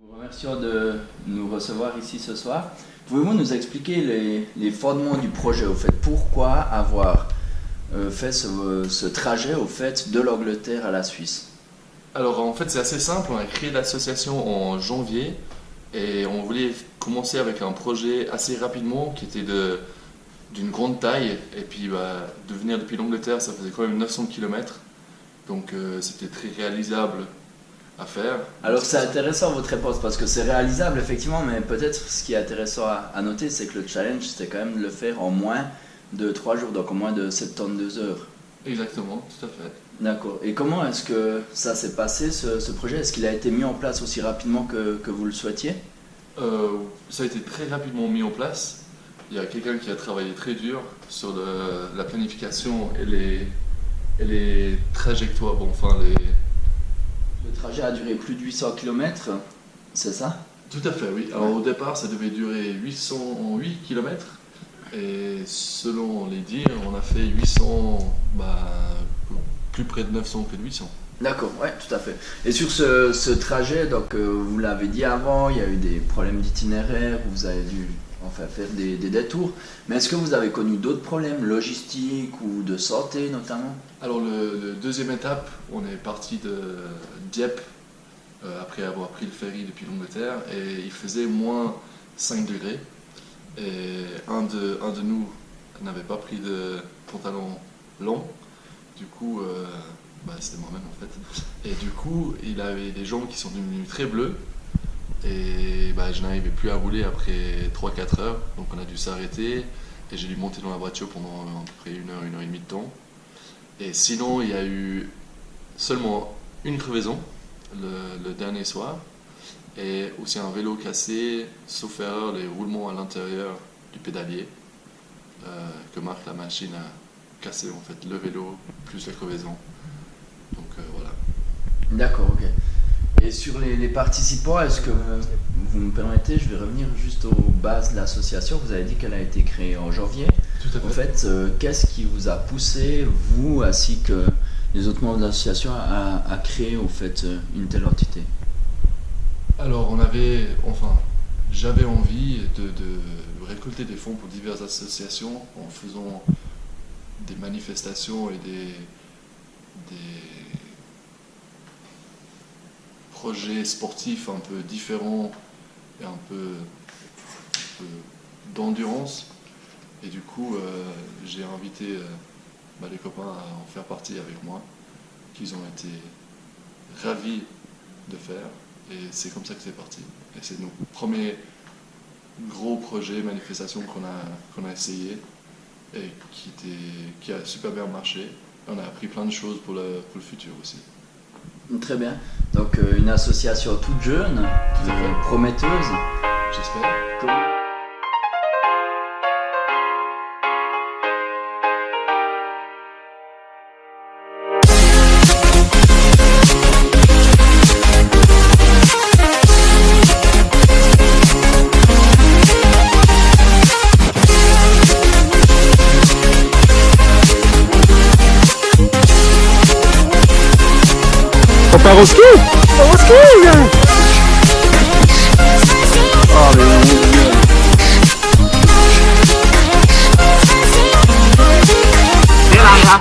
Nous vous remercions de nous recevoir ici ce soir. Pouvez-vous nous expliquer les fondements du projet, au fait, pourquoi avoir fait ce trajet au fait de l'Angleterre à la Suisse? Alors en fait c'est assez simple, on a créé l'association en janvier et on voulait commencer avec un projet assez rapidement qui était d'une grande taille et puis de venir depuis l'Angleterre ça faisait quand même 900 km donc c'était très réalisable à faire. Alors c'est intéressant votre réponse parce que c'est réalisable effectivement, mais peut-être ce qui est intéressant à noter c'est que le challenge c'était quand même de le faire en moins de 3 jours, donc en moins de 72 heures. Exactement, tout à fait. D'accord. Et comment est-ce que ça s'est passé ce projet? Est-ce qu'il a été mis en place aussi rapidement que vous le souhaitiez? Ça a été très rapidement mis en place. Il y a quelqu'un qui a travaillé très dur sur la planification et les trajectoires, Le trajet a duré plus de 800 km, c'est ça? Tout à fait, oui. Alors au départ, ça devait durer 808 km. Et selon les dires, on a fait 800, plus près de 900 que de 800. D'accord, ouais, tout à fait. Et sur ce trajet, donc vous l'avez dit avant, il y a eu des problèmes d'itinéraire, vous avez dû faire des détours. Mais est-ce que vous avez connu d'autres problèmes logistiques ou de santé notamment? Alors le deuxième étape, on est parti de Dieppe après avoir pris le ferry depuis l'Angleterre et il faisait moins 5 degrés. Et un de nous n'avait pas pris de pantalon long, du coup, c'était moi-même en fait. Et du coup, il avait des jambes qui sont devenues très bleues et je n'arrivais plus à rouler après 3-4 heures, donc on a dû s'arrêter et j'ai dû monter dans la voiture pendant à peu près 1 heure, 1 heure et demie de temps. Et sinon, il y a eu seulement une crevaison le dernier soir. Et aussi un vélo cassé, sauf erreur, les roulements à l'intérieur du pédalier que marque la machine a cassé en fait le vélo plus la crevaison. Donc voilà. D'accord, ok. Et sur les participants, est-ce que vous me permettez, je vais revenir juste aux bases de l'association. Vous avez dit qu'elle a été créée en janvier. Tout à fait. En fait, qu'est-ce qui vous a poussé, vous ainsi que les autres membres de l'association, à créer au fait une telle entité? Alors j'avais envie de récolter des fonds pour diverses associations en faisant des manifestations et des projets sportifs un peu différents et un peu d'endurance. Et du coup, j'ai invité les copains à en faire partie avec moi, qu'ils ont été ravis de faire. Et c'est comme ça que c'est parti. Et c'est nos premiers gros projets, manifestations qu'on a essayé et qui a super bien marché. Et on a appris plein de choses pour le futur aussi. Très bien. Donc une association toute jeune, prometteuse. J'espère. On part au ski? Au ski! Oh mais mon Dieu! Et là.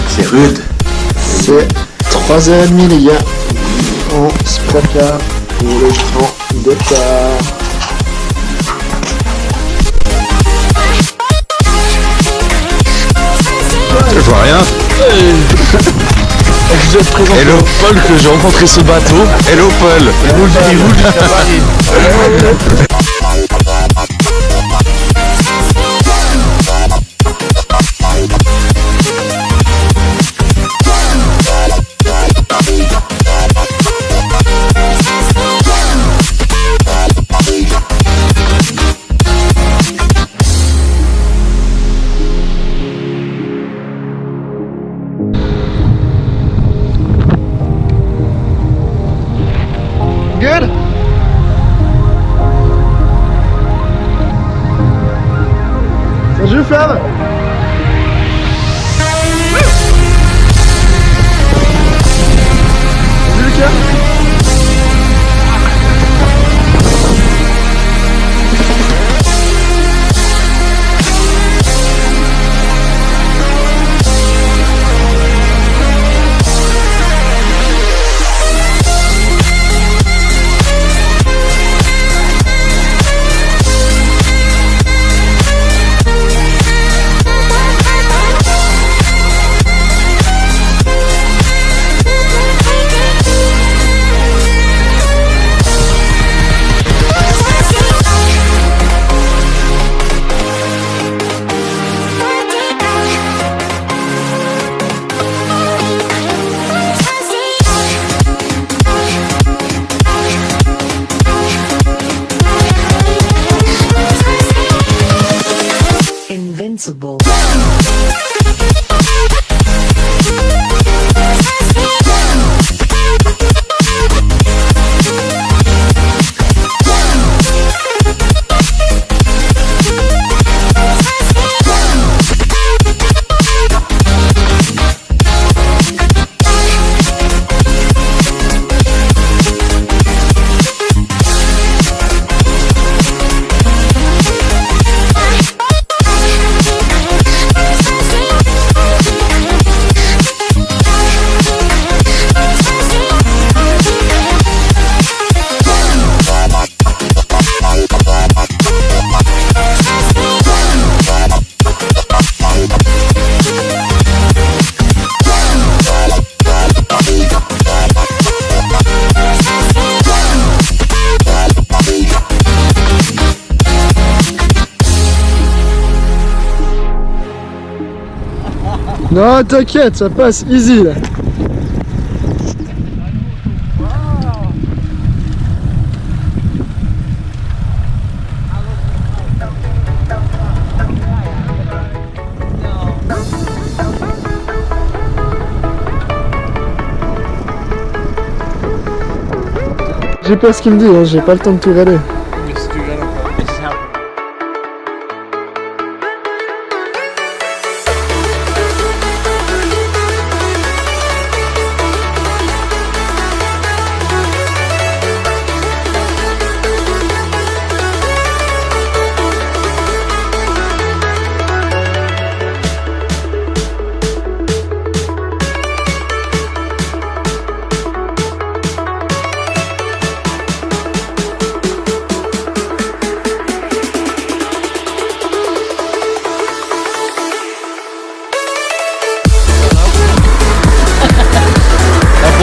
C'est rude. C'est 3h30 les gars. On se prépare pour le grand départ. Je vois rien. Je te présente Hello Paul, que j'ai rencontré ce bateau. Hello Paul. Il roule jusqu'à Paris. Good? Salut Fab! Salut Lucas! Invincible. Non, t'inquiète, ça passe easy là. J'ai pas ce qu'il me dit, hein, j'ai pas le temps de tout regarder.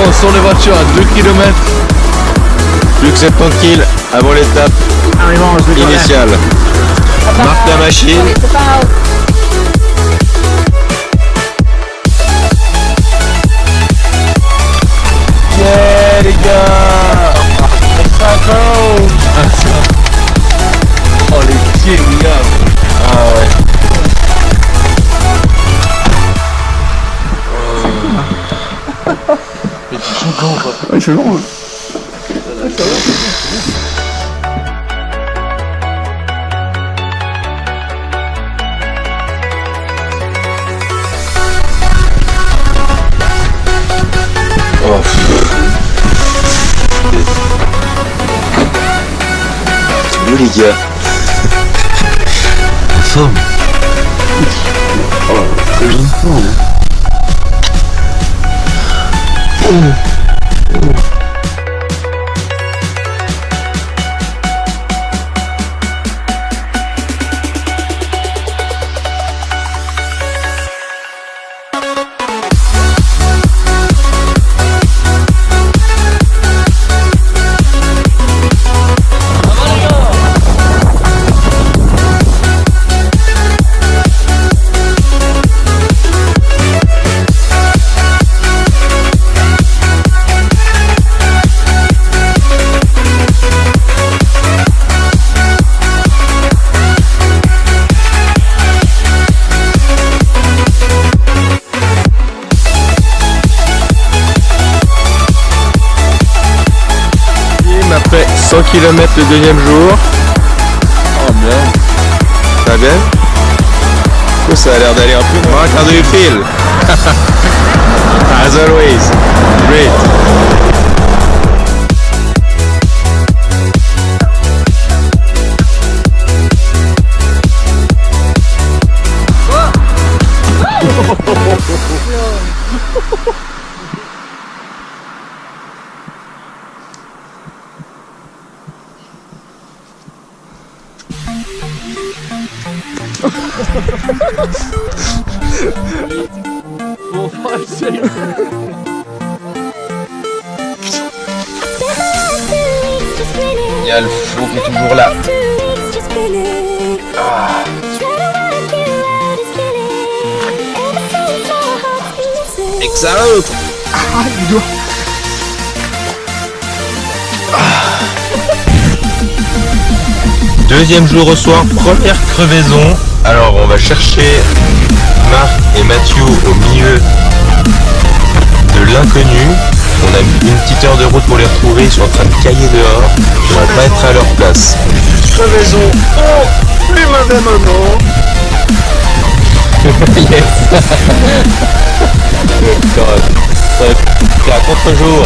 On sort les voitures à 2 km. Plus que 70 000 avant l'étape initiale. Marque la machine. Yeah les gars. Oh les pieds les gars. Ah ouais. Ouais, c'est bon. Oh. Salut les gars. En forme. Oh, très bonne forme. fait 100 km le deuxième jour. Oh merde. Ça va bien? Oh, ça a l'air d'aller un peu. Mark, how do you feel? As always. Great. Il y a le faux qui est toujours là. Ah. Et que ça rentre. Ah, il doit. Deuxième jour au soir, première crevaison. Alors on va chercher Marc et Mathieu au milieu de l'inconnu. On a mis une petite heure de route pour les retrouver, ils sont en train de cailler dehors. Je vais pas être à leur place. Crevaison. Oh, plus mauvais moment. Yes. C'est à contre-jour.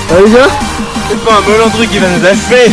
Ça va les gars? C'est pas un melon truc qui va nous achever.